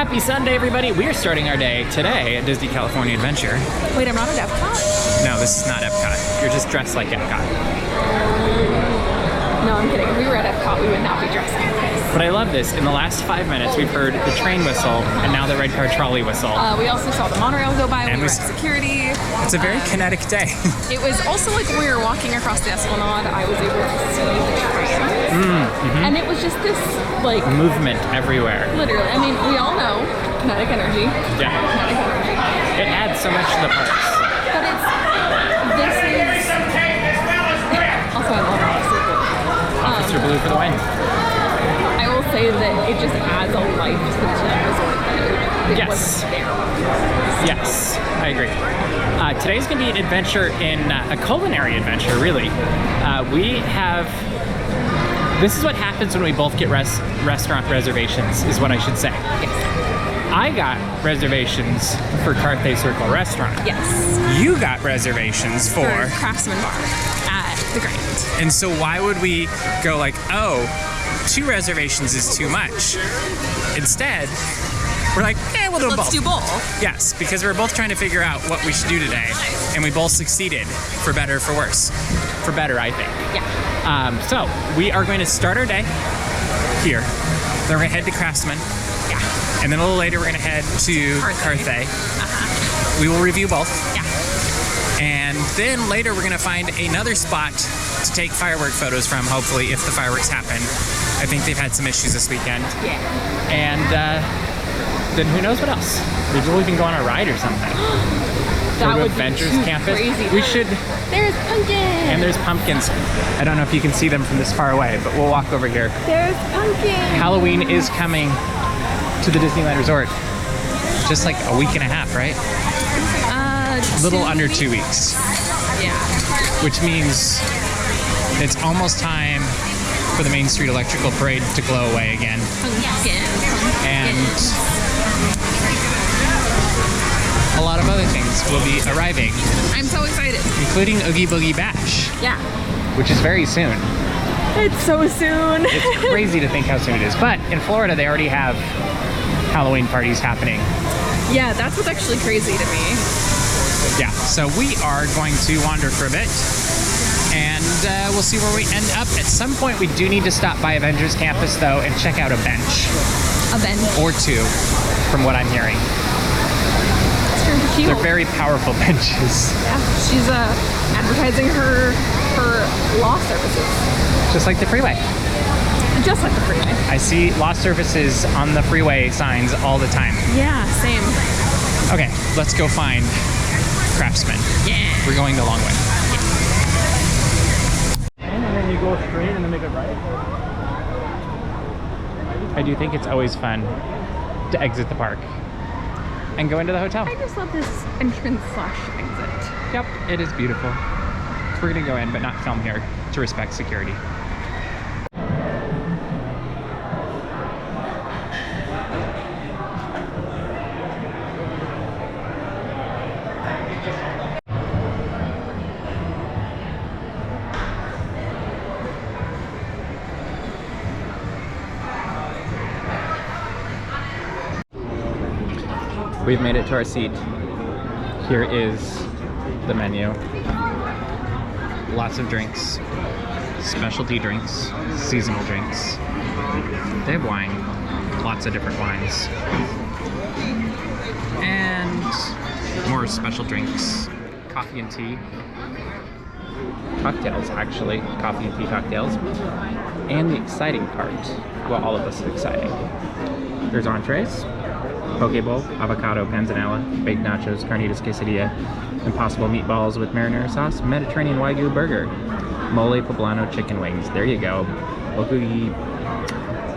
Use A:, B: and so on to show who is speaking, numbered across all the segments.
A: Happy Sunday, everybody. We are starting our day today at Disney California Adventure.
B: Wait, I'm not at Epcot?
A: No, this is not Epcot. You're just dressed like Epcot.
B: No, I'm kidding. If we were at Epcot, we would not be dressed like this.
A: But I love this. In the last 5 minutes, we've heard the train whistle and now the red car trolley whistle.
B: We also saw the monorail go by when we were at security.
A: It's a very kinetic day.
B: It was also like when we were walking across the Esplanade, I was able to see the train. And it was just this, like...
A: movement everywhere.
B: Literally. I mean, we all know kinetic energy.
A: Yeah.
B: Kinetic energy.
A: It adds so much to the parks.
B: But this is... Also, I love Officer Blue.
A: Officer Blue for the win.
B: I will say that it just adds a life to the Disneyland Resort that it wasn't there.
A: Yes, I agree. Today's going to be an adventure in a culinary adventure, really. This is what happens when we both get restaurant reservations, is what I should say.
B: Yes.
A: I got reservations for Carthay Circle Restaurant.
B: Yes.
A: You got reservations for
B: Craftsman Bar at the Grand.
A: And so why would we go like, oh, 2 reservations is too much? Instead, we're like, we'll do both.
B: Let's do both.
A: Yes, because we're both trying to figure out what we should do today, and we both succeeded, for better or for worse. For better, I think.
B: Yeah.
A: So we are going to start our day here. Then we're going to head to Craftsman.
B: Yeah.
A: And then a little later, we're going to head to Carthay. We will review both.
B: Yeah.
A: And then later, we're going to find another spot to take firework photos from, hopefully, if the fireworks happen. I think they've had some issues this weekend.
B: Yeah.
A: And then who knows what else? Maybe we'll even go on a ride or something.
B: That would
A: Avengers
B: be too
A: Campus.
B: Crazy.
A: We should.
B: There's pumpkins.
A: And there's pumpkins. I don't know if you can see them from this far away, but we'll walk over here.
B: There's pumpkins.
A: Halloween is coming to the Disneyland Resort. Just like a week and a half, right? A little under 2 weeks.
B: Yeah.
A: Which means it's almost time for the Main Street Electrical Parade to glow away again. And a lot of other things will be arriving.
B: I'm so excited.
A: Including Oogie Boogie Bash.
B: Yeah.
A: Which is very soon.
B: It's so soon.
A: It's crazy to think how soon it is. But in Florida, they already have Halloween parties happening.
B: Yeah, that's what's actually crazy to me.
A: Yeah, so we are going to wander for a bit. And we'll see where we end up. At some point, we do need to stop by Avengers Campus, though, and check out a bench.
B: A bench?
A: Or 2, from what I'm hearing. They're very powerful benches.
B: Yeah, she's advertising her law services.
A: Just like the freeway.
B: Just like the freeway.
A: I see law services on the freeway signs all the time.
B: Yeah, same.
A: Okay, let's go find Craftsman.
B: Yeah.
A: We're going the long way.
C: And then you go straight and then make a right.
A: I do think it's always fun to exit the park and go into the hotel.
B: I just love this entrance/exit.
A: Yep, it is beautiful. So we're gonna go in, but not film here to respect security. We've made it to our seat. Here is the menu. Lots of drinks, specialty drinks, seasonal drinks. They have wine, lots of different wines. And more special drinks, coffee and tea. Cocktails, actually, coffee and tea cocktails. And the exciting part, well, all of this is exciting. There's entrees. Poke bowl, avocado panzanella, baked nachos, carnitas quesadilla, impossible meatballs with marinara sauce, Mediterranean Wagyu burger, mole poblano chicken wings. There you go. Okugi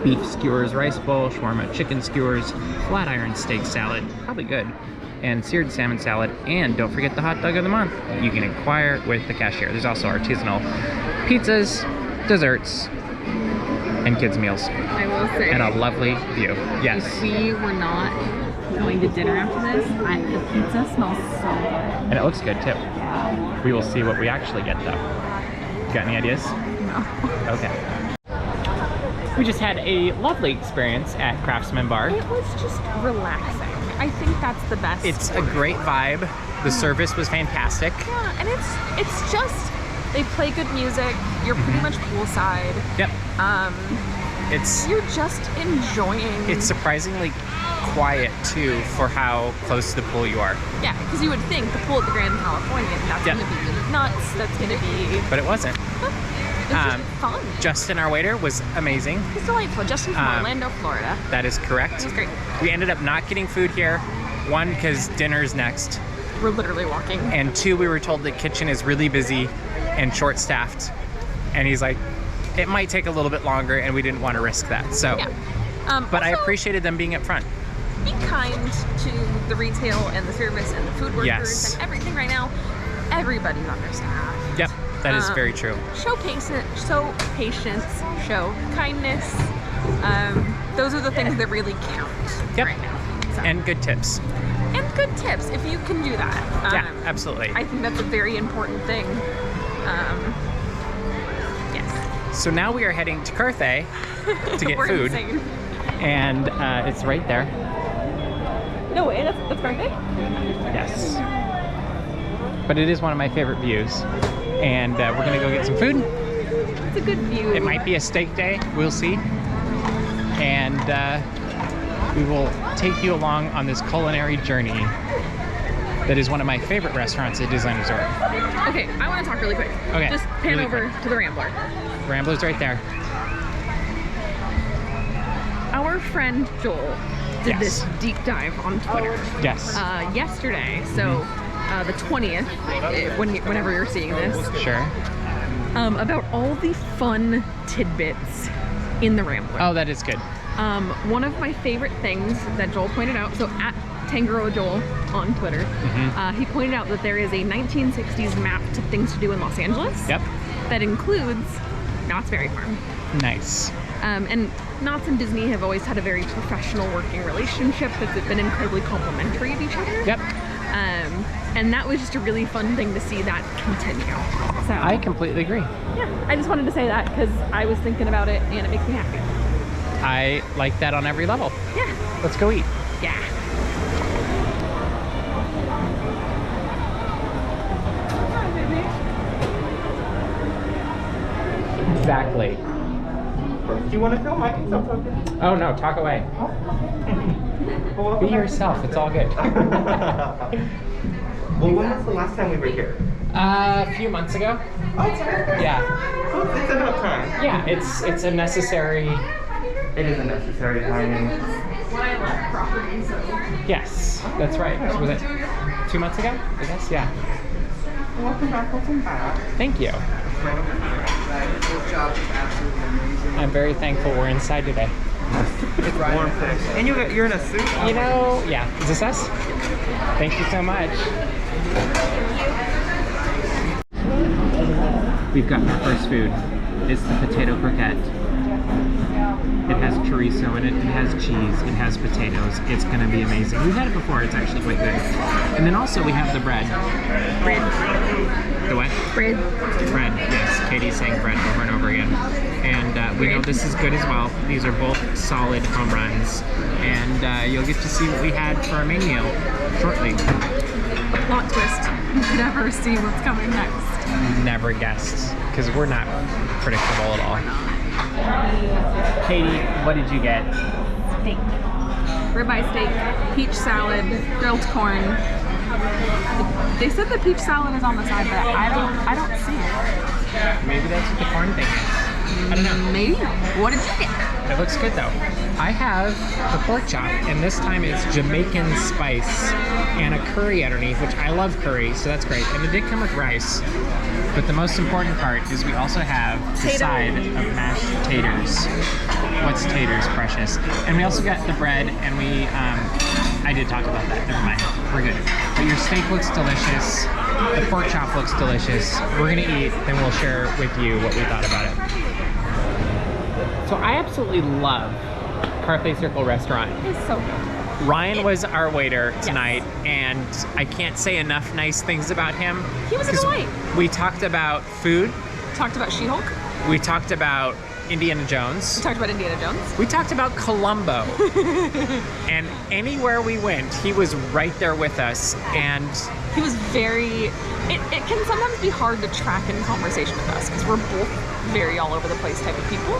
A: beef skewers rice bowl, shawarma chicken skewers, flat iron steak salad, probably good, and seared salmon salad. And don't forget the hot dog of the month. You can inquire with the cashier. There's also artisanal pizzas, desserts, and kids meals.
B: I will say.
A: And a lovely view. Yes.
B: If we were not going to dinner after this, the pizza smells so good.
A: And it looks good too. We will see what we actually get though. Got any ideas?
B: No.
A: Okay. We just had a lovely experience at Craftsman Bar.
B: It was just relaxing. I think that's the best.
A: It's a great vibe. The service was fantastic.
B: Yeah, and it's just, they play good music. You're pretty much poolside.
A: Yep.
B: You're just enjoying.
A: It's surprisingly quiet too for how close to the pool you are.
B: Yeah, because you would think the pool at the Grand Californian, that's
A: Yep.
B: gonna be nuts. That's gonna be.
A: But it wasn't.
B: It's just fun.
A: Justin, our waiter, was amazing.
B: It's delightful. Justin from Orlando, Florida.
A: That is correct.
B: It was great.
A: We ended up not getting food here. One, because dinner's next.
B: We're literally walking.
A: And two, we were told the kitchen is really busy and short-staffed. And he's like, it might take a little bit longer, and we didn't want to risk that. So,
B: Yeah.
A: but I
B: Also,
A: appreciated them being up front.
B: be kind to the retail and the service and the food workers
A: Yes.
B: and everything right now. Everybody's understaffed.
A: Yep, that is very true.
B: Show patience, show kindness. Those are the things that really count
A: Yep.
B: right now. So.
A: And good tips.
B: And good tips if you can do that.
A: Yeah, absolutely.
B: I think that's a very important thing. Yes.
A: So now we are heading to Carthay to get
B: We're
A: food.
B: insane.
A: And it's right there.
B: No way, that's Carthay?
A: Yes. But it is one of my favorite views. And we're gonna go get some food.
B: It's a good view.
A: It might be a steak day, we'll see. And we will take you along on this culinary journey that is one of my favorite restaurants at Disneyland Resort.
B: Okay, I want to talk really quick.
A: Okay,
B: Just pan
A: really
B: over to the Rambler.
A: Rambler's right there.
B: Our friend Joel did
A: Yes.
B: this deep dive on Twitter
A: Yes.
B: yesterday. So the 20th, whenever you're seeing this,
A: Sure.
B: about all the fun tidbits in the Rambler.
A: Oh, that is good.
B: One of my favorite things that Joel pointed out, so at Tangaroa Joel on Twitter, he pointed out that there is a 1960s map to things to do in Los Angeles.
A: Yep.
B: That includes Knott's Berry Farm.
A: Nice.
B: And Knott's and Disney have always had a very professional working relationship that's been incredibly complementary of each other.
A: Yep.
B: And that was just a really fun thing to see that continue. So
A: I completely agree.
B: yeah, I just wanted to say that because I was thinking about it and it makes me happy.
A: I like that on every level.
B: Yeah.
A: Let's go eat.
B: Yeah.
A: Exactly.
C: Do you want to film? I can film something.
A: Oh no, talk away. Be yourself, it's all good.
C: Well, when was the last time we were here?
A: A few months ago.
C: Oh, it's okay.
A: Yeah.
C: Oh, it's about time.
A: Yeah, it's a necessary.
C: It is a necessary timing.
B: When I left property, so.
A: Yes, that's right. Was it 2 months ago? I guess, yeah.
C: Welcome back.
A: Thank you.
D: This job is absolutely amazing.
A: I'm very thankful we're inside today.
C: It's warm today. And you're in a suit.
A: You know, yeah. Is this us? Thank you so much. We've gotten our first food. It's the potato croquette. It has chorizo in it, it has cheese, it has potatoes. It's gonna be amazing. We've had it before, it's actually quite good. And then also we have the bread.
B: Bread.
A: The what?
B: Bread.
A: Bread, yes. Katie's saying bread over and over again. And we know this is good as well. These are both solid home runs. And you'll get to see what we had for our main meal shortly.
B: Plot twist. You never see what's coming next.
A: Never guessed, because we're not predictable at all. Katie, what did you get?
B: Steak. Ribeye steak, peach salad, grilled corn. They said the peach salad is on the side, but I don't see it.
A: Maybe that's what the corn thing is. I don't know.
B: Maybe. What did you get?
A: It looks good though. I have the pork chop, and this time it's Jamaican spice and a curry underneath, which I love curry, so that's great. And it did come with rice. But the most important part is we also have the side of mashed taters. What's taters, precious? And we also got the bread, and we, I did talk about that, never mind. We're good. But your steak looks delicious. The pork chop looks delicious. We're gonna eat, then we'll share with you what we thought about it. So I absolutely love Carthay Circle Restaurant.
B: It's so good.
A: Ryan was our waiter tonight, and I can't say enough nice things about him.
B: He was a delight.
A: We talked about food.
B: Talked about She-Hulk.
A: We talked about Indiana Jones.
B: We talked about Indiana Jones.
A: We talked about Columbo. And anywhere we went, he was right there with us. And
B: He was very, it can sometimes be hard to track in conversation with us because we're both very all over the place type of people,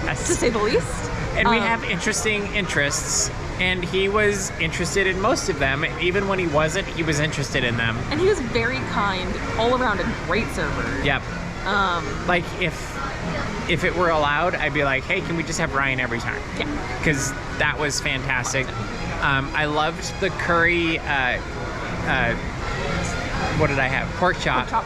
A: yes.
B: to say the least.
A: And we have interesting interests. And he was interested in most of them. Even when he wasn't, he was interested in them.
B: And he was very kind, all around a great server.
A: Yep. Like if it were allowed, I'd be like, hey, can we just have Ryan every time?
B: Yeah.
A: Because that was fantastic. I loved the curry, what did I have? Pork chop.
B: Pork chop.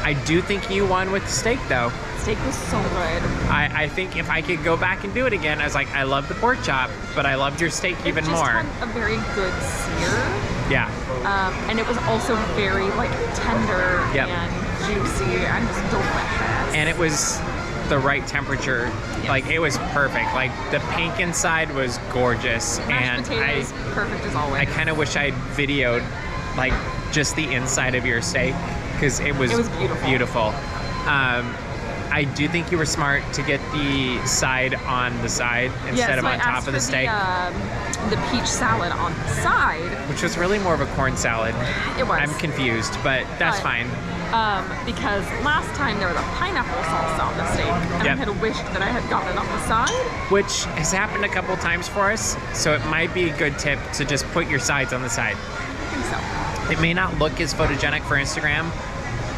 A: I do think you won with the steak though.
B: Steak was so good.
A: I think if I could go back and do it again, I was like, I love the pork chop, but I loved your steak even
B: It
A: more.
B: just had a very good sear.
A: Yeah.
B: And it was also very like tender
A: Yep.
B: and juicy and just delicious.
A: And it was the right temperature.
B: Yes.
A: Like it was perfect. Like the pink inside was gorgeous.
B: Mashed
A: And
B: potatoes, perfect as always.
A: I kind of wish I'd videoed like just the inside of your steak because it was
B: beautiful.
A: I do think you were smart to get the side on the side instead of on top of the steak,
B: the peach salad on the side.
A: which was really more of a corn salad.
B: It was.
A: I'm confused, but that's
B: But-
A: fine.
B: Because last time there was a pineapple salsa on the steak, and
A: Yep.
B: I had wished that I had gotten it on the side.
A: Which has happened a couple times for us, so it might be a good tip to just put your sides on the side.
B: I think so.
A: It may not look as photogenic for Instagram,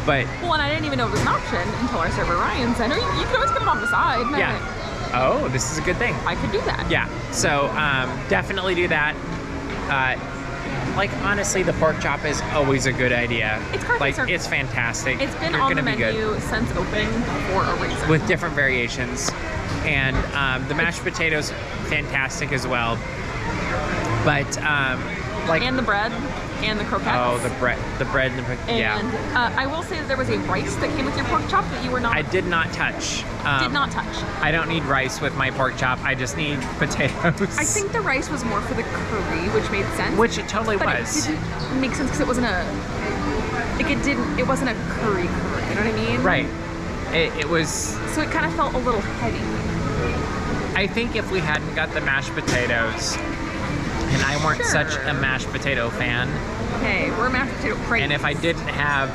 A: but
B: Well, and I didn't even know it was an option until our server Ryan said, "Oh, you can always put it on the side." And
A: yeah. Oh, this is a good thing.
B: I could do that.
A: Yeah, so definitely do that. Like honestly, the pork chop is always a good idea.
B: It's perfect,
A: like
B: sir.
A: it's fantastic.
B: It's been
A: You're
B: on the
A: gonna be good.
B: menu since opening for a reason.
A: With different variations, and the mashed potatoes, fantastic as well. But like
B: and the bread and the croquettes.
A: oh, the bread, and the
B: And
A: yeah.
B: I will say that there was a rice that came with your pork chop that you were not
A: I did not touch.
B: did not touch.
A: I don't need rice with my pork chop. I just need potatoes.
B: I think the rice was more for the curry, which made sense.
A: Which it totally
B: but
A: was.
B: it didn't make sense because it wasn't a like it wasn't a curry. You know what I mean?
A: Right. It was.
B: So it kind of felt a little heavy.
A: I think if we hadn't got the mashed potatoes, and I weren't
B: Sure.
A: such a mashed potato fan,
B: Hey, we're mashed potato crazy.
A: and if I didn't have,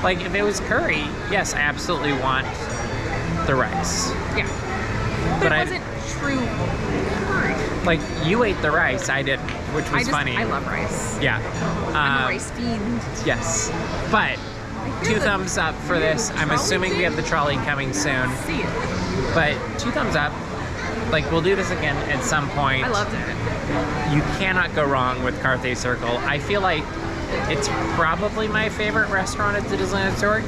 A: like, if it was curry, yes, I absolutely want the rice.
B: Yeah.
A: But
B: But
A: I-
B: it wasn't true curry.
A: Like, you ate the rice, I didn't, which was funny.
B: I love rice.
A: Yeah.
B: I'm a rice fiend.
A: Yes. But,
B: hear
A: 2
B: the-
A: thumbs up for this. I'm
B: trolley
A: assuming we have the trolley coming soon.
B: See it.
A: But 2 thumbs up. Like, we'll do this again at some point.
B: I loved it.
A: You cannot go wrong with Carthay Circle. I feel like it's probably my favorite restaurant at the Disneyland Resort.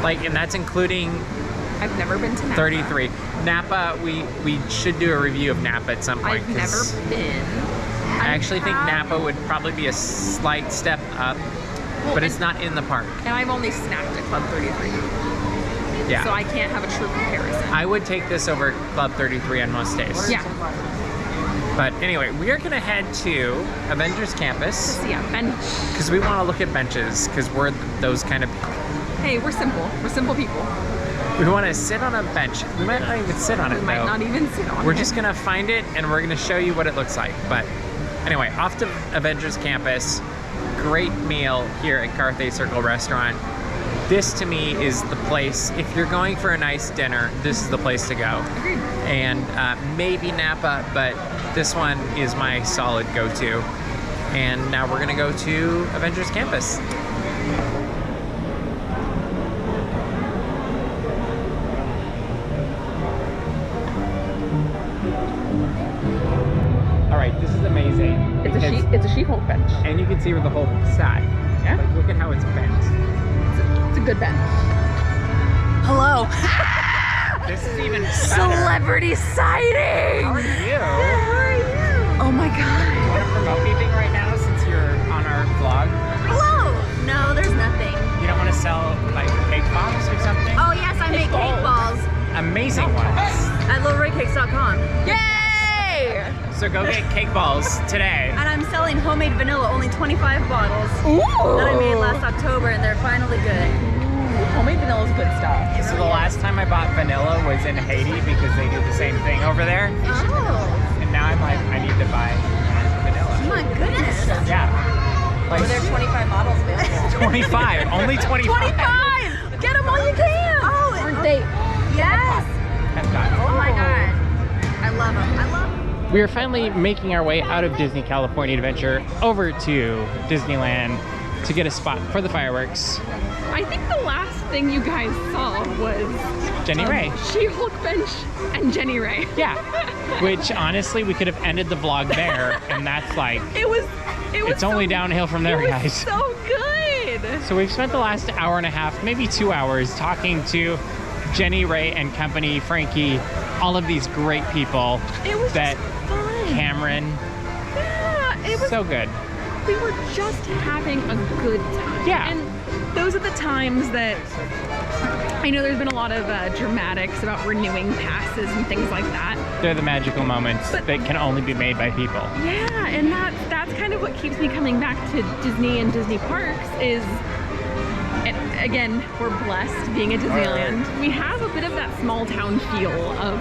A: Like, and that's including
B: I've never been to Napa.
A: 33. Napa, we should do a review of Napa at some point.
B: I've never
A: 'cause
B: been.
A: I actually think Napa would probably be a slight step up, but it's not in the park.
B: And I've only snacked at Club 33.
A: Yeah.
B: So I can't have a true comparison.
A: I would take this over Club 33 on most days.
B: Yeah.
A: But anyway, we are gonna head to Avengers Campus
B: So yeah, bench.
A: because we want to look at benches because we're those kind of people.
B: Hey, we're simple. We're simple people.
A: We want to sit on a bench. We might not even sit on it
B: We might
A: though.
B: not even sit on
A: We're
B: it.
A: just gonna find it and we're gonna show you what it looks like. But anyway, off to Avengers Campus. Great meal here at Carthay Circle Restaurant. This to me is the place, if you're going for a nice dinner, this is the place to go.
B: Agreed.
A: And maybe Napa, but this one is my solid go-to. And now we're gonna go to Avengers Campus. All right, this is amazing.
B: It's a She-Hulk bench.
A: And you can see where the whole side.
B: Yeah.
A: Like, look at how it's bent.
B: It's a good bench.
E: Hello.
A: This is even better.
E: Celebrity sighting.
A: How are you?
E: How are you? Oh my
A: Want
E: god.
A: to promote anything right now since you're on our vlog?
E: Hello. No, there's nothing.
A: You don't want to sell like cake pops or something?
E: Oh yes, I make cake balls
A: Amazing ones.
E: at littleredcakes.com.
B: Yay!
A: So go get cake balls today.
E: And I'm selling homemade vanilla, only 25 bottles
B: Ooh!
E: that I made last October, and they're finally good.
B: Homemade vanilla is good stuff.
A: So the last time I bought vanilla was in Haiti because they do the same thing over there.
E: Oh,
A: And now I'm like, I need to buy vanilla.
E: my goodness.
A: Yeah. Like
E: Were there 25 bottles available?
A: 25. Only 25.
E: 25! Get them while you can! Oh, aren't they? Yes! Oh my god. I love them. I love them.
A: We are finally making our way out of Disney California Adventure over to Disneyland to get a spot for the fireworks.
B: I think the last thing you guys saw was
A: Jenny Ray.
B: She-Hulk bench and Jenny Ray.
A: Yeah. Which honestly, we could have ended the vlog there, and that's like,
B: It was
A: it's only downhill from there,
B: it was
A: guys.
B: so good.
A: So we've spent the last hour and a half, maybe 2 hours, talking to Jenny Ray and company, Frankie, all of these great people.
B: It was
A: that
B: just fun.
A: Cameron,
B: Yeah, it was.
A: so good.
B: We were just having a good time.
A: Yeah.
B: And those are the times that I know there's been a lot of dramatics about renewing passes and things like that.
A: They're the magical moments
B: But-
A: that can only be made by people.
B: Yeah, and that's kind of what keeps me coming back to Disney and Disney parks is, and again, we're blessed being at Disneyland. We have a bit of that small town feel of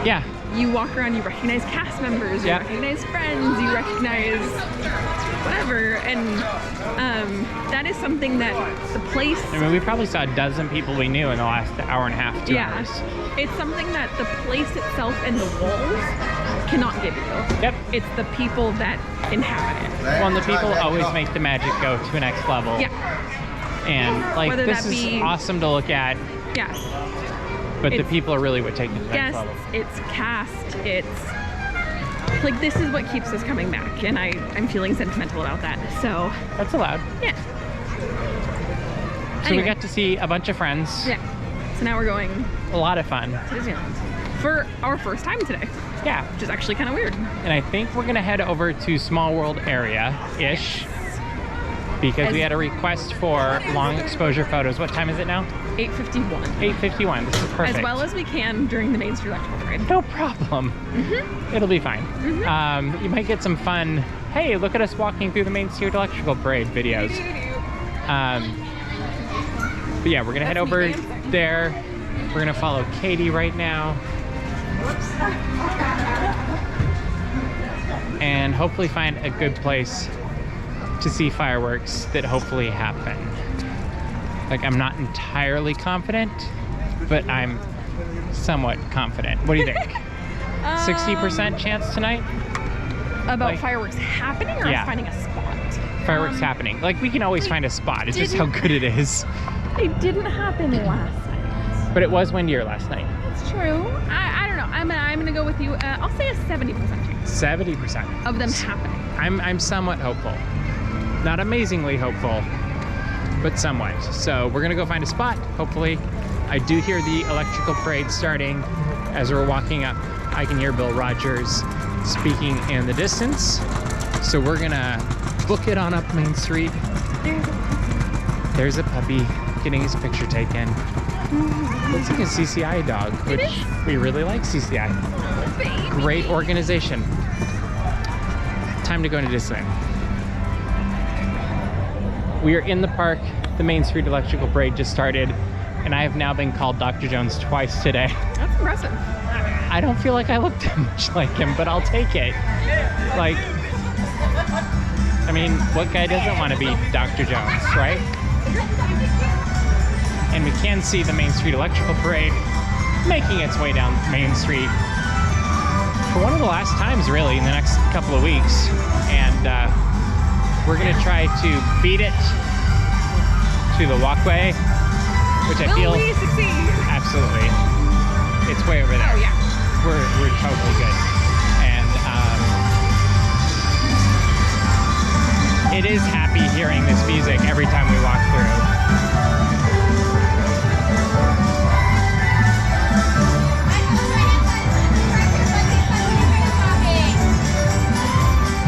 A: Yeah.
B: you walk around, you recognize cast members, you
A: Yeah.
B: recognize friends, you recognize whatever, and that is something that the place,
A: I mean, we probably saw a dozen people we knew in the last hour and a half, 2
B: yeah,
A: hours.
B: it's something that the place itself and the walls cannot give you.
A: Yep.
B: It's the people that inhabit it.
A: Well, and the people always make the magic go to a next level.
B: Yeah,
A: And like,
B: Whether
A: this
B: that
A: is
B: be-
A: awesome to look at,
B: yeah.
A: but the
B: It's
A: people are really what take it to the next
B: Guests,
A: level.
B: it's cast, it's like this is what keeps us coming back, and I'm feeling sentimental about that. So
A: That's allowed.
B: yeah.
A: So
B: Anyway.
A: we got to see a bunch of friends.
B: Yeah. So now we're going
A: A lot of fun.
B: to Disneyland for our first time today,
A: Yeah.
B: which is actually kind of weird.
A: And I think we're gonna head over to Small World area-ish because we had a request for long exposure photos. What time is it now?
B: 8:51.
A: 8:51. This is perfect.
B: As well as we can during the Main Street Electrical Parade.
A: No problem. It'll be fine. You might get some fun, hey, look at us walking through the Main Street Electrical Parade videos. But yeah, we're gonna head
B: That's me
A: over
B: dancing.
A: there. We're gonna follow Katie right now. And hopefully find a good place to see fireworks that hopefully happen. Like, I'm not entirely confident, but I'm somewhat confident. What do you think? 60% chance tonight?
B: About
A: like-
B: fireworks happening or
A: Yeah.
B: us finding a spot?
A: Fireworks happening. Like, we can always find a spot. It's just how good it is.
B: It didn't happen last night.
A: But it was windier last night.
B: That's true. I don't know. I'm gonna go with you. I'll say a 70% chance
A: 70%.
B: of them happening.
A: I'm somewhat hopeful. Not amazingly hopeful, but somewhat. So we're gonna go find a spot, hopefully. I do hear the electrical parade starting as we're walking up. I can hear Bill Rogers speaking in the distance. So we're gonna book it on up Main Street. There's a puppy getting his picture taken. Looks like a CCI dog, which we really like CCI. Great organization. Time to go into Disneyland. We are in the park. The Main Street Electrical Parade just started, and I have now been called Dr. Jones twice today.
B: That's impressive.
A: I don't feel like I look that much like him, but I'll take it. Like, I mean, what guy doesn't want to be Dr. Jones, right? And we can see the Main Street Electrical Parade making its way down Main Street for one of the last times, really, in the next couple of weeks. And we're gonna try to beat it to the walkway, which I feel
B: Will we succeed?
A: absolutely. It's way over there.
B: Oh yeah.
A: We're totally good. And it is happy hearing this music every time we walk through.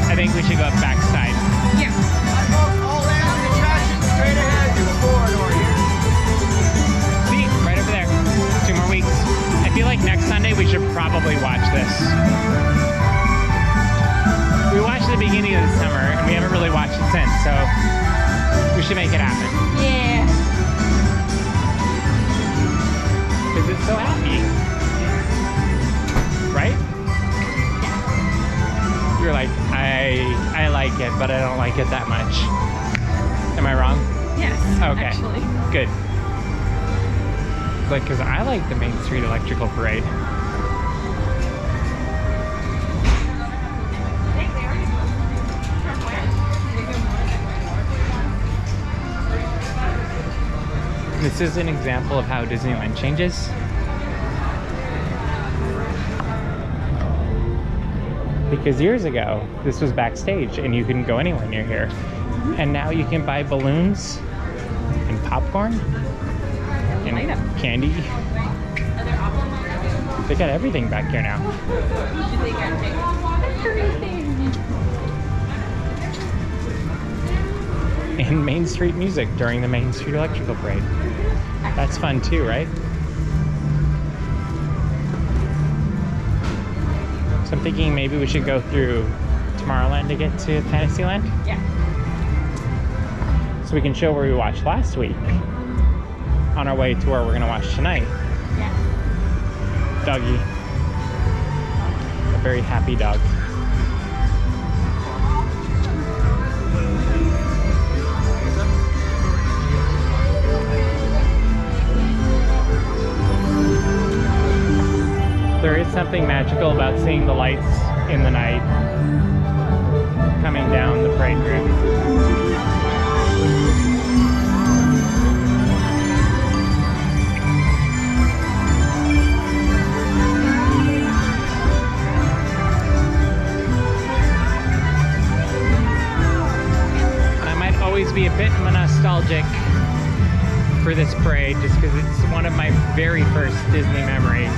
A: I think we should go up backside.
B: Yeah.
D: All in, attraction straight ahead to the corridor here.
A: See, right over there. 2 more weeks. I feel like next Sunday we should probably watch this. We watched the beginning of the summer and we haven't really watched it since, so we should make it happen.
B: Yeah.
A: because it's so happy. Right? You're like, I like it, but I don't like it that much. Am I wrong?
B: Yes,
A: Okay.
B: actually.
A: Good. Like, because I like the Main Street Electrical Parade. This is an example of how Disneyland changes. Because years ago, this was backstage and you couldn't go anywhere near here. And now you can buy balloons and popcorn and candy. They got everything back here now. And Main Street music during the Main Street Electrical Parade. That's fun too, right? So I'm thinking maybe we should go through Tomorrowland to get to Fantasyland.
B: Yeah.
A: So we can show where we watched last week on our way to where we're gonna watch tonight.
B: Yeah.
A: Doggy. A very happy dog. There is something magical about seeing the lights in the night coming down the parade route. I might always be a bit nostalgic for this parade just because it's one of my very first Disney memories.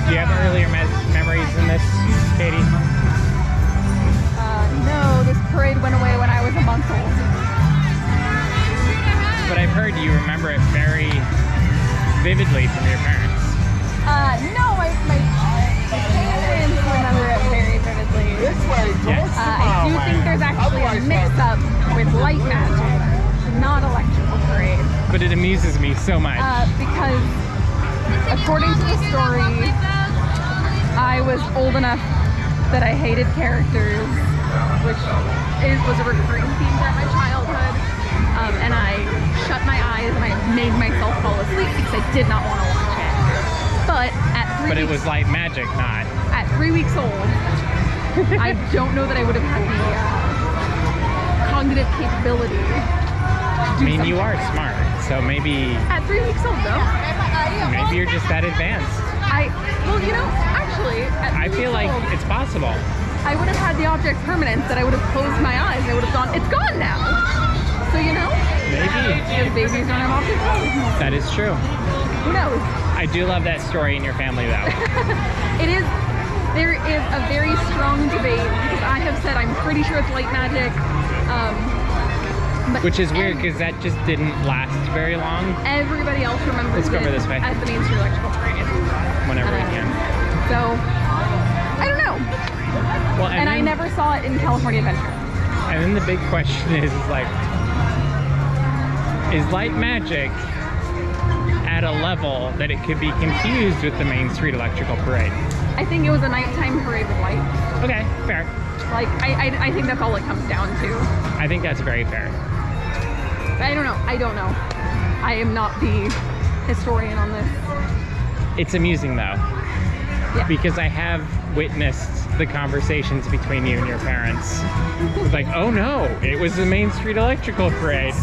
A: Do you have earlier memories in this, Katie?
B: No, this parade went away when I was a month old.
A: But I've heard you remember it very vividly from your parents.
B: No, my parents remember it very vividly.
A: Yes.
B: I do think there's actually a mix-up with light magic, not electrical parade.
A: But it amuses me so much.
B: Because according to the story, I was old enough that I hated characters, which was a recurring theme throughout my childhood. And I shut my eyes and I made myself fall asleep because I did not want to watch it. But at 3
A: But it
B: weeks,
A: was light magic, not.
B: at 3 weeks old, I don't know that I would have had the cognitive capability to
A: I
B: do
A: mean,
B: something.
A: you are smart, so maybe
B: At 3 weeks old, though.
A: maybe you're just that advanced.
B: Well, you know, actually, at 3
A: I feel
B: weeks
A: like
B: old,
A: it's possible.
B: I would have had the object permanence that I would have closed my eyes and I would have gone, it's gone now. So, you know,
A: Maybe.
B: because babies don't have object permanence.
A: That is true.
B: Who knows?
A: I do love that story in your family, though.
B: There is a very strong debate because I have said I'm pretty sure it's light magic. But
A: Which is weird because that just didn't last very long.
B: everybody else remembers
A: Let's go over
B: it
A: this way.
B: as the Main Street Electrical Parade.
A: Whenever we can.
B: So, I don't know.
A: Well,
B: And I
A: then-
B: never saw it in California Adventure.
A: And then the big question is like, is light magic at a level that it could be confused with the Main Street Electrical Parade?
B: I think it was a nighttime parade with lights.
A: Okay, fair.
B: Like, I think that's all it comes down to.
A: I think that's very fair.
B: I don't know. I am not the historian on this.
A: It's amusing though,
B: Yeah.
A: because I have witnessed the conversations between you and your parents. It's like, oh no, it was the Main Street Electrical Parade.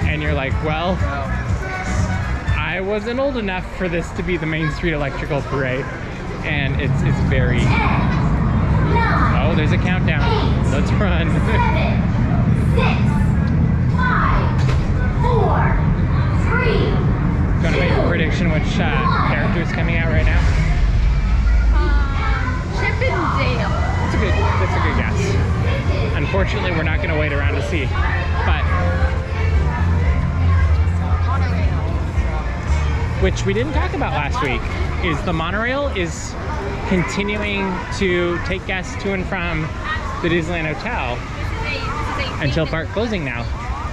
A: And you're like, well, I wasn't old enough for this to be the Main Street Electrical Parade. And it's very... Oh, there's a countdown. Let's run.
F: 7, 6, 5, 4, 3.
A: Gonna make a prediction which character is coming out right now?
B: Chip and Dale.
A: That's a good guess. Unfortunately, we're not gonna wait around to see. But which we didn't talk about last week, is the monorail is continuing to take guests to and from the Disneyland Hotel until park closing now.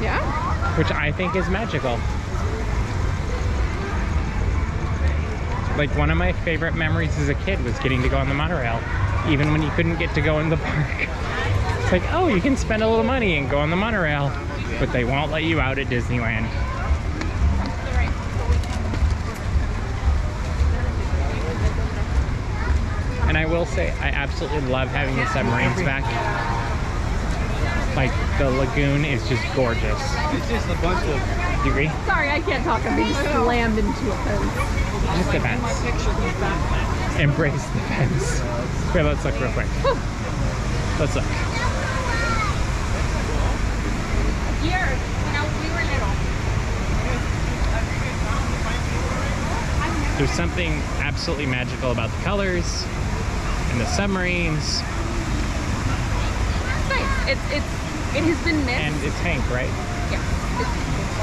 B: Yeah.
A: which I think is magical. Like, one of my favorite memories as a kid was getting to go on the monorail, even when you couldn't get to go in the park. It's like, oh, you can spend a little money and go on the monorail, but they won't let you out at Disneyland. And I will say, I absolutely love having the submarines back. Like, the lagoon is just gorgeous.
C: It's just a bunch of...
A: Do you agree?
B: Sorry, I can't talk. I'm being slammed into a fence.
A: Just the fence. Embrace the fence. Here, let's look real quick. Let's look.
E: Years, we were little.
A: There's something absolutely magical about the colors and the submarines.
B: It's nice. It has been missed.
A: And it's Hank, right?
B: Yeah.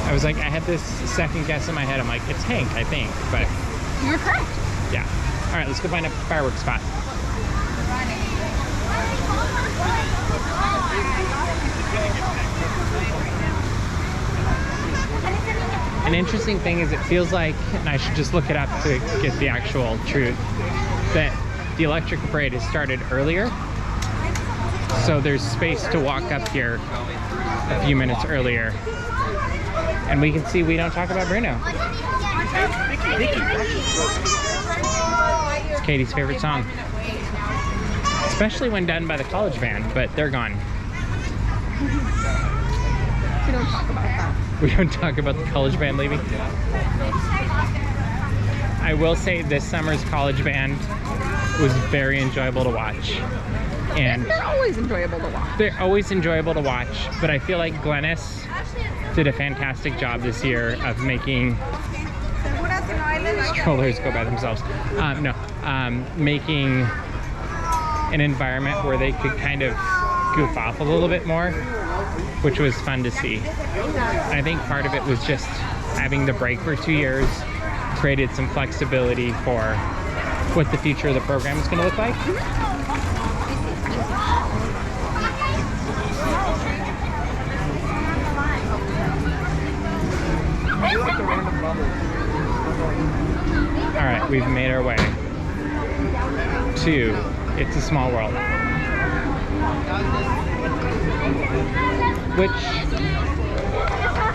A: I was like, I had this second guess in my head. I'm like, it's Hank, I think. But
B: You're correct.
A: yeah. All right, let's go find a fireworks spot. An interesting thing is it feels like, and I should just look it up to get the actual truth, that the electric parade has started earlier. So there's space to walk up here a few minutes earlier. And we can see we don't talk about Bruno. It's Katie's favorite song. Especially when done by the college band, but they're gone.
B: We don't talk about that.
A: We don't talk about the college band leaving. I will say this summer's college band was very enjoyable to watch. And
B: They're always enjoyable to watch.
A: they're always enjoyable to watch, but I feel like Glennis did a fantastic job this year of making strollers go by themselves. Making an environment where they could kind of goof off a little bit more, which was fun to see. I think part of it was just having the break for 2 years created some flexibility for what the future of the program is going to look like. All right, we've made our way to It's a Small World, which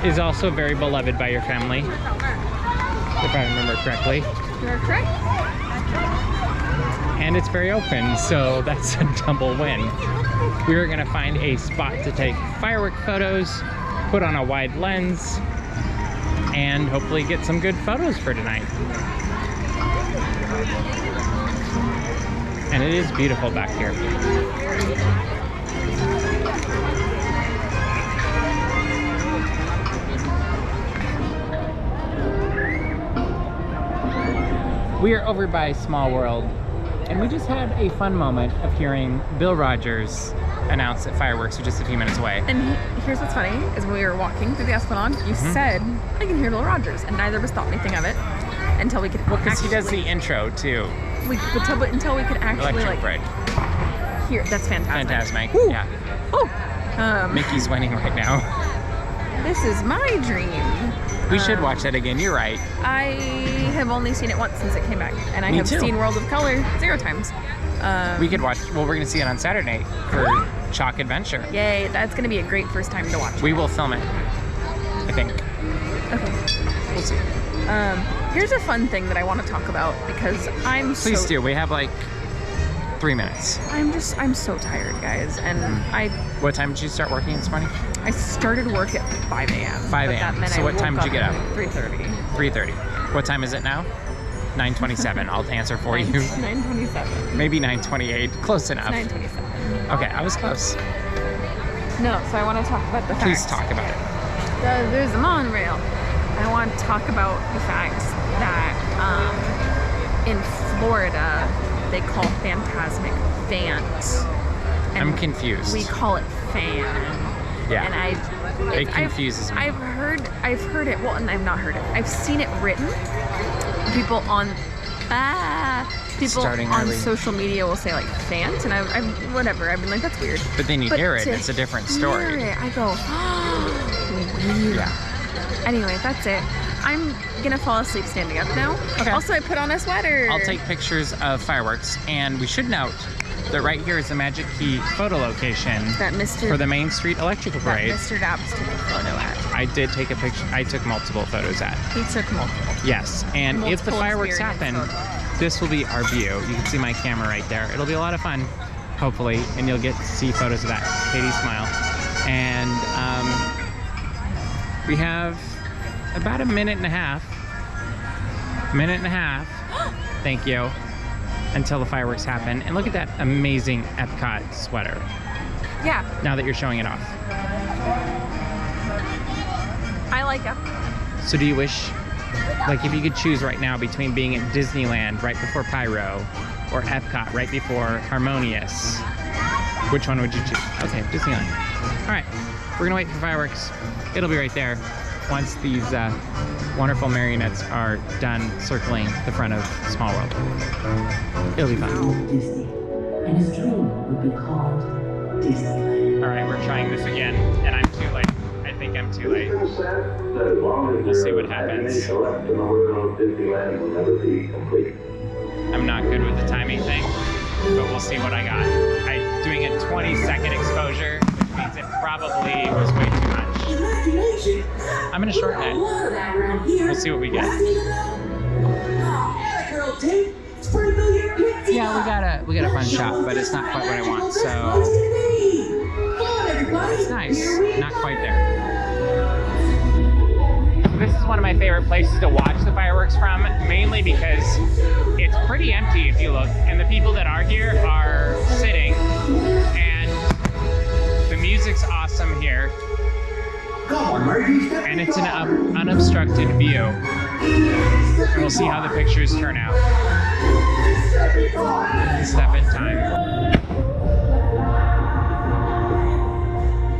A: is also very beloved by your family, if I remember correctly.
B: You're correct.
A: And it's very open, so that's a double win. We are gonna find a spot to take firework photos, put on a wide lens, and hopefully get some good photos for tonight. And it is beautiful back here. We are over by Small World, and we just had a fun moment of hearing Bill Rogers announce that fireworks are just a few minutes away.
B: And here's what's funny, is when we were walking through the Esplanade, you said, I can hear Bill Rogers, and neither of us thought anything of it until we could
A: Because he does the intro too.
B: Until we could actually
A: Electric Parade.
B: hear. That's fantastic.
A: Fantastic.
B: Woo.
A: Yeah.
B: Oh,
A: Mickey's winning right now.
B: this is my dream.
A: We should watch that again. You're right.
B: I have only seen it once since it came back, and I
A: Me
B: have
A: too.
B: seen World of Color 0 times.
A: We could watch. Well, we're gonna see it on Saturday for Chalk Adventure.
B: Yay, that's gonna be a great first time to watch.
A: We will film it, I think.
B: Okay.
A: We'll see.
B: Here's a fun thing that I want to talk about because
A: Please do. We have like 3 minutes.
B: I'm so tired, guys, and
A: What time did you start working this morning?
B: I started work at 5 a.m.
A: 5
B: but that
A: a.m.
B: meant
A: So
B: I
A: what time
B: woke
A: did you get up?
B: 3:30.
A: 3:30. What time is it now? 9:27. I'll answer for you.
B: 9:27.
A: Maybe 9:28. Close enough.
B: 9:27.
A: Okay, I was close.
B: No, so I want to talk about the
A: Please
B: facts.
A: talk about it.
B: There's a monorail. I want to talk about the facts that in Florida they call Phantasmic Fant.
A: I'm confused.
B: We call it Fan.
A: Yeah.
B: And
A: It confuses me.
B: I've heard it. Well, and I've not heard it. I've seen it written. People on
A: Starting
B: on
A: early.
B: social media will say like Fant, and I've whatever. I've been like, that's weird.
A: But then you
B: But
A: hear it,
B: to
A: and it's a different
B: hear
A: story.
B: it, I go,
A: Yeah.
B: Anyway, that's it. I'm gonna fall asleep standing up now.
A: Okay.
B: Also, I put on a sweater.
A: I'll take pictures of fireworks, and we should note that right here is the Magic Key photo location
B: that Mr.
A: for the Main Street Electrical
B: that
A: Parade.
B: Mr. DAPS took a photo at.
A: I did take a picture. I took multiple photos at.
B: He took multiple.
A: Yes, and if the
B: Multiple
A: fireworks
B: experience
A: happen,
B: photos.
A: this will be our view. You can see my camera right there. It'll be a lot of fun, hopefully, and you'll get to see photos of that Katie smile. And we have about a minute and a half. Thank you. Until the fireworks happen. And look at that amazing Epcot sweater.
B: Yeah,
A: Now that you're showing it off.
B: I like him.
A: So do you wish, like if you could choose right now between being at Disneyland right before Pyro or Epcot right before Harmonious, which one would you choose? Okay, Disneyland. All right, we're gonna wait for fireworks. It'll be right there once these wonderful marionettes are done circling the front of Small World. It'll be fun.
G: Walt Disney, and his dream would be called Disneyland.
A: All right, we're trying this again, and I'm too late. I think I'm too late. We'll see what happens. I'm not good with the timing thing, but we'll see what I got. I'm doing a 20-second exposure, which means it probably was way too much. I'm gonna shorten it. We'll see what we get. Yeah, we got a fun shot, but it's not quite what I want, so it's nice. Not quite there. This is one of my favorite places to watch the fireworks from, mainly because it's pretty empty if you look, and the people that are here are sitting, and the music's awesome here. And it's an unobstructed view. And we'll see how the pictures turn out. Step in time.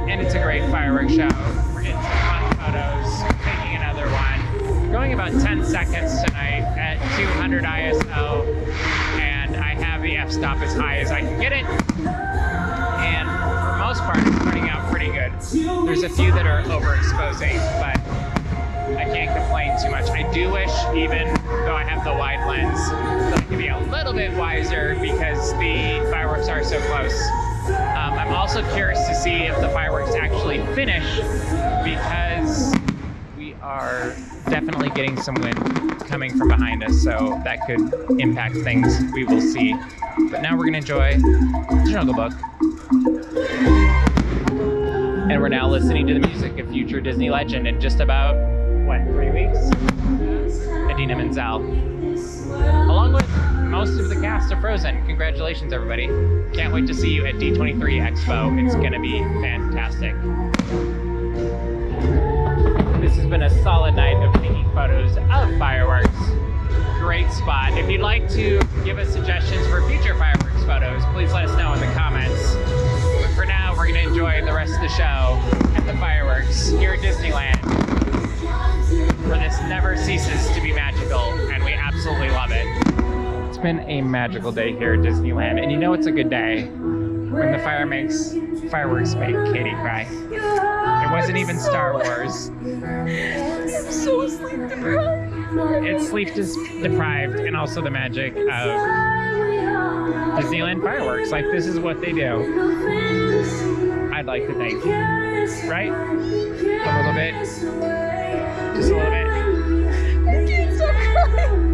A: And it's a great fireworks show. We're getting some fun photos, taking another one. Going about 10 seconds tonight at 200 ISO. And I have the f-stop as high as I can get it. And for the most part, it's turning out pretty good. There's a few that are overexposing, but I can't complain too much. I do wish, even though I have the wide lens, that I could be a little bit wiser because the fireworks are so close. I'm also curious to see if the fireworks actually finish because we are definitely getting some wind coming from behind us, so that could impact things. We will see. But now we're gonna enjoy the Jungle Book. And we're now listening to the music of future Disney legend in just about, what, 3 weeks? Idina Menzel. Along with most of the cast of Frozen. Congratulations, everybody. Can't wait to see you at D23 Expo. It's gonna be fantastic. This has been a solid night of taking photos of fireworks. Great spot. If you'd like to give us suggestions for future fireworks photos, please let us know in the comments. But for now, we're gonna enjoy the rest of the show and the fireworks here at Disneyland, where this never ceases to be magical, and we absolutely love it. It's been a magical day here at Disneyland, and you know it's a good day when the fireworks make Katie cry. It wasn't even Star Wars.
B: I'm so sleep deprived.
A: It's sleep deprived, and also the magic of Disneyland fireworks. Like, this is what they do. I'd like to think, right? A little bit, just a little bit.
B: I can't stop crying.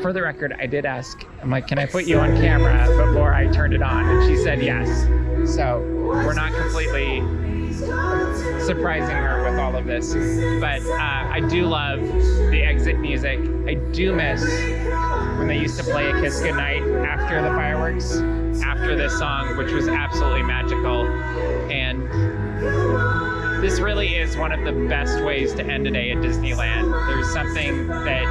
A: For the record, I did ask, I'm like, can I put you on camera before I turned it on? And she said yes. So we're not completely surprising her with all of this. But I do love the exit music. I do miss when they used to play A Kiss Goodnight after the fireworks, after this song, which was absolutely magical. And this really is one of the best ways to end a day at Disneyland. There's something that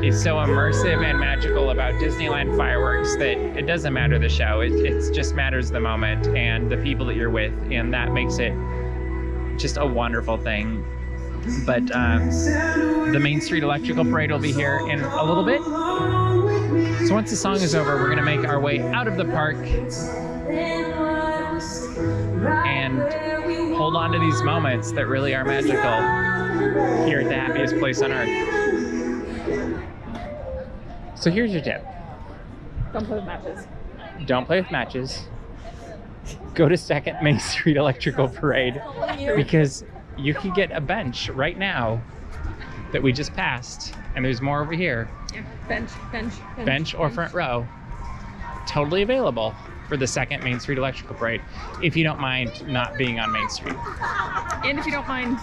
A: is so immersive and magical about Disneyland fireworks that it doesn't matter the show. It just matters the moment and the people that you're with, and that makes it just a wonderful thing. But the Main Street Electrical Parade will be here in a little bit. So once the song is over, we're gonna make our way out of the park and hold on to these moments that really are magical here at the happiest place on earth. So here's your tip.
B: Don't play with matches.
A: Don't play with matches. Go to 2nd Main Street Electrical Parade because you can get a bench right now that we just passed, and there's more over here.
B: Yeah, bench.
A: Bench or front row. Totally available for the 2nd Main Street Electrical Parade if you don't mind not being on Main Street.
B: And if you don't mind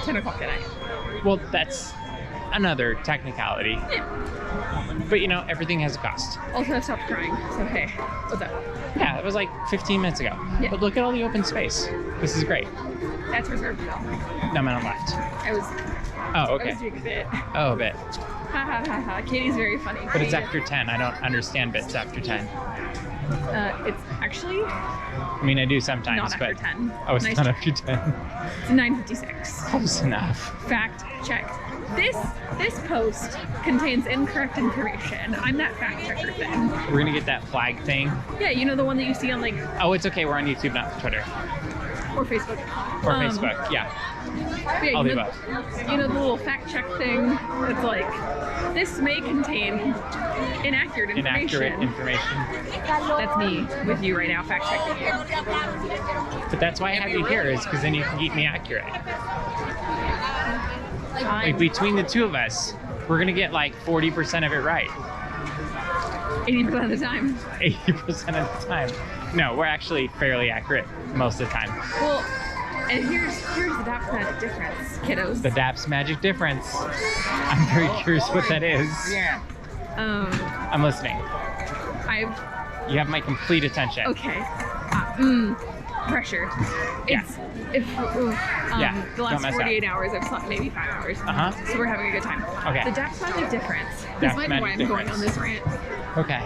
B: 10 o'clock at night.
A: Well, that's another technicality.
B: Yeah.
A: But you know, everything has a cost.
B: Also, I stopped crying, so hey, what's up?
A: Yeah, it was like 15 minutes ago.
B: Yeah.
A: But look at all the open space. This is great.
B: That's reserved though.
A: No man on left.
B: I was
A: Okay.
B: doing a bit.
A: Oh, a bit.
B: Ha ha ha ha. Katie's very funny.
A: But it's after 10. I don't understand bits after 10.
B: It's actually
A: I mean, I do sometimes,
B: not after
A: but
B: 10.
A: Oh, it's
B: Nice
A: not
B: try.
A: after 10.
B: It's 9:56.
A: Close enough.
B: Fact checked. This post contains incorrect information. I'm that fact checker thing.
A: We're gonna get that flag thing.
B: Yeah, you know the one that you see on like
A: Oh, it's okay. We're on YouTube, not Twitter
B: or Facebook.
A: or Facebook. Yeah.
B: Yeah,
A: I'll
B: you
A: do
B: know,
A: both.
B: you know the little fact check thing. It's like this may contain inaccurate information. That's me with you right now, fact checking you.
A: But that's why I have you here, is because then you can keep me accurate. Like between the two of us, we're gonna get like 40% of it right.
B: 80% of the time.
A: 80% of the time. No, we're actually fairly accurate most of the time.
B: Well, and here's the DAPS magic difference, kiddos.
A: The DAPS magic difference. I'm very curious what that is.
C: Yeah.
A: I'm listening. You have my complete attention.
B: Okay. Pressure.
A: Yeah.
B: The
A: Don't
B: last
A: mess
B: 48 hours I've slept maybe 5 hours.
A: Uh-huh.
B: So we're having a good time.
A: Okay.
B: The DAPS magic difference. This
A: DAPS
B: might be
A: magic
B: why I'm going
A: difference.
B: on this rant.
A: Okay.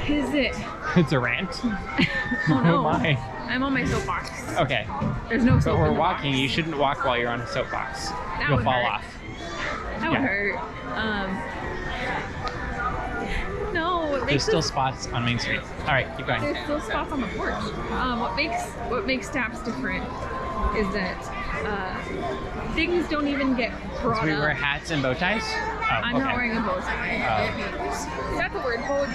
B: Is it?
A: It's a rant.
B: Oh no.
A: my.
B: I'm on my soapbox.
A: Okay.
B: There's no soap
A: But we're
B: in the
A: walking.
B: box.
A: You shouldn't walk while you're on a soapbox.
B: That
A: You'll
B: would
A: fall
B: hurt.
A: off.
B: That
A: Yeah.
B: would hurt. No, what
A: There's
B: makes
A: still
B: it,
A: spots on Main Street. All right, keep going.
B: there's still spots on the porch. What makes DAPS different is that things don't even get brought
A: So we
B: up.
A: wear hats and bow ties? Oh,
B: I'm
A: okay.
B: not wearing a bow tie. Is that the word? Bow.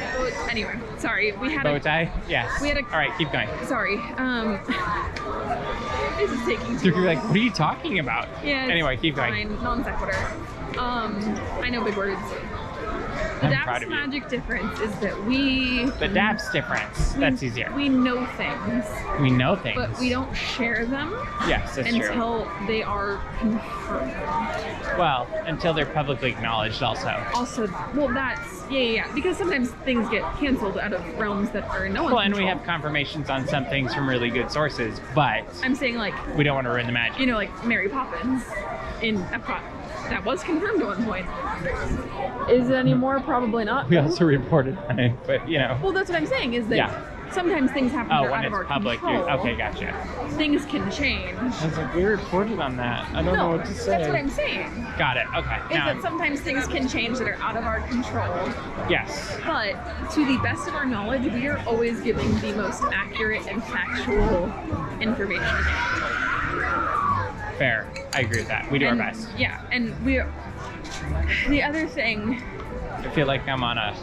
B: Anyway, sorry. We had
A: Bow
B: a.
A: tie? Yes.
B: We had a-
A: All right, keep going.
B: Sorry. This is taking too
A: You're
B: long.
A: like, what are you talking about?
B: Yeah.
A: Anyway, keep going.
B: Fine. Non sequitur. I know big words. The
A: I'm proud
B: DAPS
A: of you.
B: magic difference is that we.
A: The DAPS difference. That's easier.
B: We know things,
A: We know things.
B: but we don't share them
A: Yes, that's true.
B: until they are confirmed.
A: Well, until they're publicly acknowledged also.
B: Also, well, that's yeah. Because sometimes things get canceled out of realms that are no one's
A: Well, and we
B: control.
A: have confirmations on some things from really good sources, but
B: I'm saying like
A: we don't want to ruin the magic.
B: you know like Mary Poppins in Epcot. That was confirmed at one point. Is it anymore? Probably not.
A: We also reported on it, but you know.
B: Well, that's what I'm saying is that
A: Yeah.
B: sometimes things happen
A: Oh,
B: that are
A: when
B: out of our
A: it's public.
B: control.
A: Okay, gotcha.
B: Things can change.
A: I was like, we reported on that. I don't know what to say.
B: That's what I'm saying.
A: Got it. Okay.
B: Is
A: Now,
B: that sometimes things can change that are out of our control.
A: yes.
B: But to the best of our knowledge, we are always giving the most accurate and factual information.
A: Fair. I agree with that. We do our
B: And-
A: best.
B: Yeah, and the other thing,
A: I feel like I'm on a.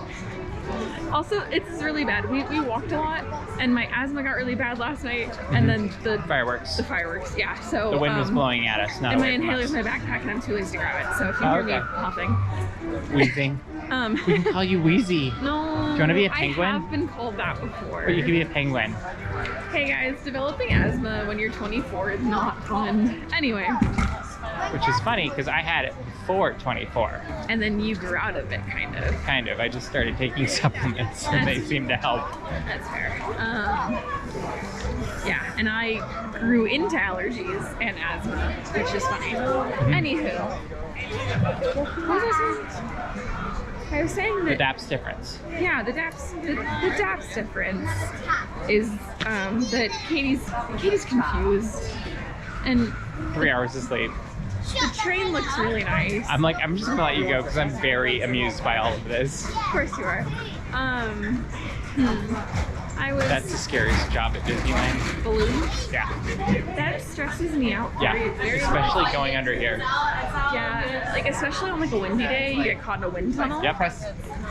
B: also, it's really bad. We walked a lot, and my asthma got really bad last night, and then the
A: Fireworks.
B: fireworks, yeah. So
A: The wind was blowing at us, not
B: and my
A: away from
B: inhaler's
A: us.
B: in my backpack, and I'm too lazy to grab it. So if you
A: Oh,
B: hear me
A: okay.
B: huffing,
A: Wheezing. We can call you Wheezy.
B: no.
A: Do you wanna be a penguin?
B: I have been called that before.
A: But you can be a penguin.
B: Hey guys, developing asthma when you're 24 is not fun. Anyway,
A: Which is funny because I had it before 24.
B: and then you grew out of it, kind of.
A: Kind of. I just started taking supplements and they seem to help.
B: That's fair. Yeah, and I grew into allergies and asthma, which is funny. Anywho, what was I saying? I was saying
A: The
B: that
A: DAPS difference.
B: yeah, the DAPS difference is that Katie's confused, and
A: 3 hours of sleep.
B: the train looks really nice.
A: I'm just gonna let you go because I'm very amused by all of this.
B: Of course you are.
A: That's the scariest job at Disneyland.
B: balloons.
A: Yeah.
B: That stresses me out.
A: Yeah.
B: Very, very
A: Especially
B: much.
A: going under here.
B: Yeah, like especially on like a windy day, you get caught in a wind tunnel.
A: Yep.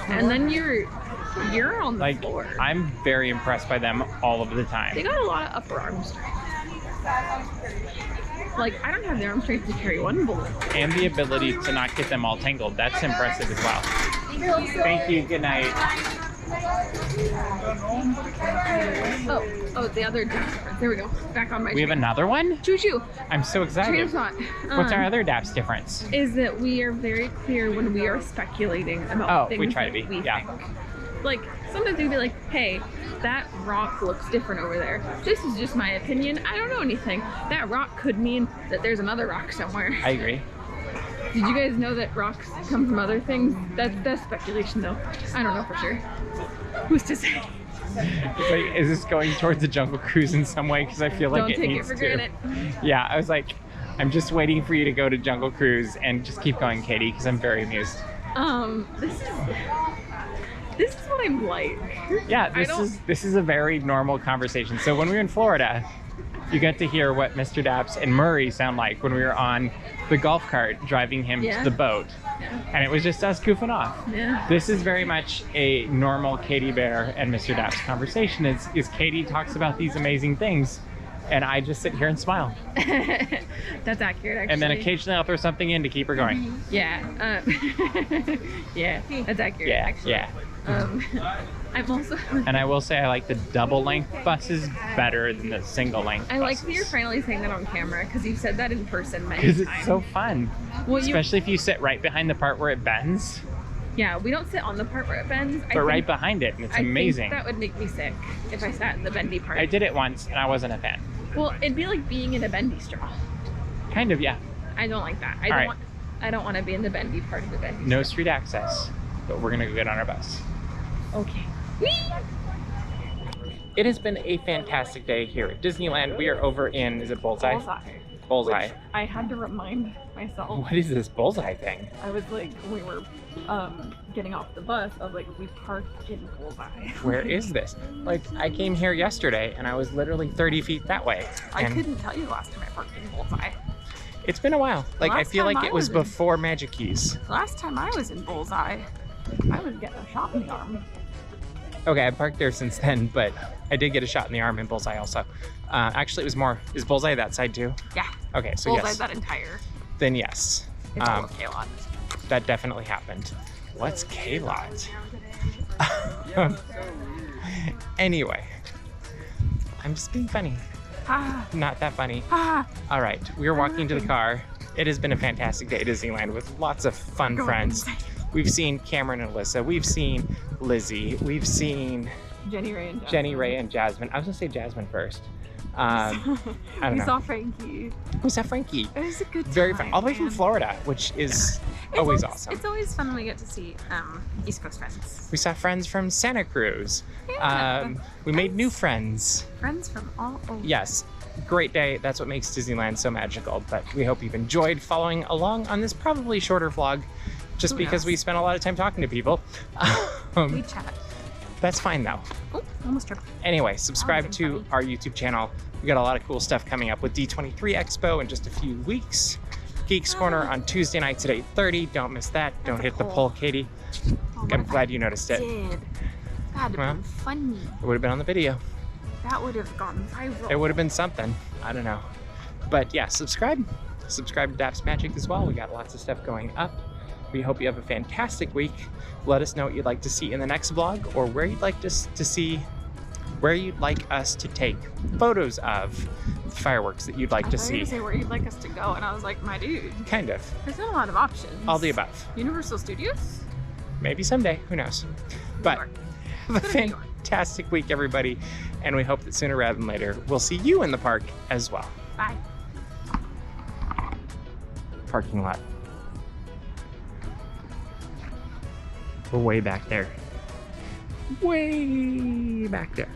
B: And then you're on the
A: Like,
B: floor.
A: I'm very impressed by them all of the
B: They
A: time.
B: got a lot of upper arm strength. Like, I don't have the arm strength to carry one balloon.
A: And the ability to not get them all tangled. That's impressive as well. Thank you. Good night.
B: Oh, the other DAPS. There we go. Back on my
A: We have another one?
B: Choo-choo.
A: I'm so
B: Train
A: excited.
B: of thought.
A: What's our other DAPS difference?
B: Is that we are very clear when we are speculating about
A: Oh,
B: things
A: we try to
B: that
A: be,
B: we
A: yeah.
B: think. Like, sometimes we'd be like, hey, that rock looks different over there. This is just my opinion. I don't know anything. That rock could mean that there's another rock somewhere.
A: I agree.
B: Did you guys know that rocks come from other things? That's speculation though. I don't know for sure. Who's to say?
A: Like, is this going towards the Jungle Cruise in some way? Because I feel like
B: Don't
A: it
B: take it
A: needs
B: for
A: to.
B: granted.
A: Yeah, I was like, I'm just waiting for you to go to Jungle Cruise and just keep going, Katie, because I'm very amused.
B: This is what I'm like.
A: Yeah,
B: I don't-
A: this is a very normal conversation. So when we were in Florida, you got to hear what Mr. Daps and Murray sound like when we were on the golf cart driving him
B: Yeah.
A: to the boat.
B: Yeah.
A: And it was just us goofing off.
B: Yeah.
A: This is very much a normal Katie Bear and Mr. Daps conversation. Is Katie talks about these amazing things, and I just sit here and smile.
B: That's accurate, actually.
A: And then occasionally I'll throw something in to keep her going.
B: Yeah. Yeah, that's accurate,
A: Yeah,
B: actually.
A: yeah.
B: I'm also...
A: And I will say I like the double length buses better than the single length
B: I like
A: buses.
B: that you're finally saying that on camera, because you've said that in person many
A: Because
B: times.
A: it's so fun.
B: Well, you-
A: Especially if you sit right behind the part where it bends,
B: Yeah, we don't sit on the part where it bends.
A: but right behind it, and it's
B: I
A: amazing.
B: think that would make me sick if I sat in the bendy part.
A: I did it once, and I wasn't a fan.
B: Well, it'd be like being in a bendy straw.
A: Kind of, yeah.
B: I don't like that.
A: All right.
B: I don't want to be in the bendy part of the bendy
A: No street access, but we're gonna go get on our bus.
B: straw. Okay. Whee!
A: It has been a fantastic day here at Disneyland. We are over in, is it Bullseye? Bullseye.
B: Which I had to remind myself.
A: What is this Bullseye thing?
B: I was like, when we were getting off the bus, I was like, we parked in Bullseye.
A: Where is this? Like, I came here yesterday, and I was literally 30 feet that way.
B: I
A: and
B: couldn't tell you the last time I parked in Bullseye.
A: It's been a while. Like, I
B: Last
A: feel
B: time
A: like
B: I
A: it was
B: was in-
A: before Magic Keys.
B: The last time I was in Bullseye, I was getting a shot in the arm.
A: Okay, I parked there since then, but I did get a shot in the arm in Bullseye also. Actually, it was more, is Bullseye that side too?
B: Yeah.
A: Okay, so
B: Bullseye
A: yes.
B: that entire.
A: Then yes.
B: It's all of K-Lot.
A: That definitely happened. What's K-Lot? Anyway, I'm just being funny.
B: Ah,
A: Not that funny.
B: ah.
A: All right, we are walking to the car. It has been a fantastic day at Disneyland with lots of fun
B: Going
A: friends.
B: insane.
A: We've seen Cameron and Alyssa. We've seen Lizzie. We've seen
B: Jenny Ray and Jasmine.
A: Jenny, Ray, and Jasmine. I was gonna say Jasmine first. I don't
B: we
A: know.
B: saw Frankie.
A: We saw Frankie.
B: It was a good time.
A: Very fun. All the way from
B: man.
A: Florida, which is always awesome.
B: It's always fun when we get to see East Coast friends.
A: We saw friends from Santa Cruz.
B: Yeah.
A: We made new friends.
B: Friends from all over.
A: Yes, great day. That's what makes Disneyland so magical. But we hope you've enjoyed following along on this probably shorter vlog, just
B: Who
A: because
B: knows?
A: we spent a lot of time talking to people.
B: We chat.
A: That's fine though.
B: Oh, almost tripped.
A: Anyway, subscribe
B: Oh,
A: to our YouTube channel. We got a lot of cool stuff coming up with D23 Expo in just a few weeks. Geeks Corner on Tuesday nights at 8:30. Don't miss that. Don't hit the poll, Katie. I'm glad you noticed it.
B: Did. That'd
A: Well.
B: have been funny.
A: It would have been on the video.
B: That would have gone viral.
A: It would have been something. I don't know. But yeah, subscribe. Subscribe to DAPS Magic as well. We got lots of stuff going up. We hope you have a fantastic week. Let us know what you'd like to see in the next vlog, or where you'd like to see, where you'd like us to take photos of fireworks that you'd like to
B: I thought you were
A: see.
B: gonna say where you'd like us to go, and I was like, my dude,
A: Kind of.
B: there's not a lot of options.
A: All the above.
B: Universal Studios?
A: Maybe someday. Who knows? But
B: York.
A: have a
B: Go to New York.
A: fantastic week, everybody. And we hope that sooner rather than later, we'll see you in the park as well.
B: Bye.
A: Parking lot. We're way back there. Way back there.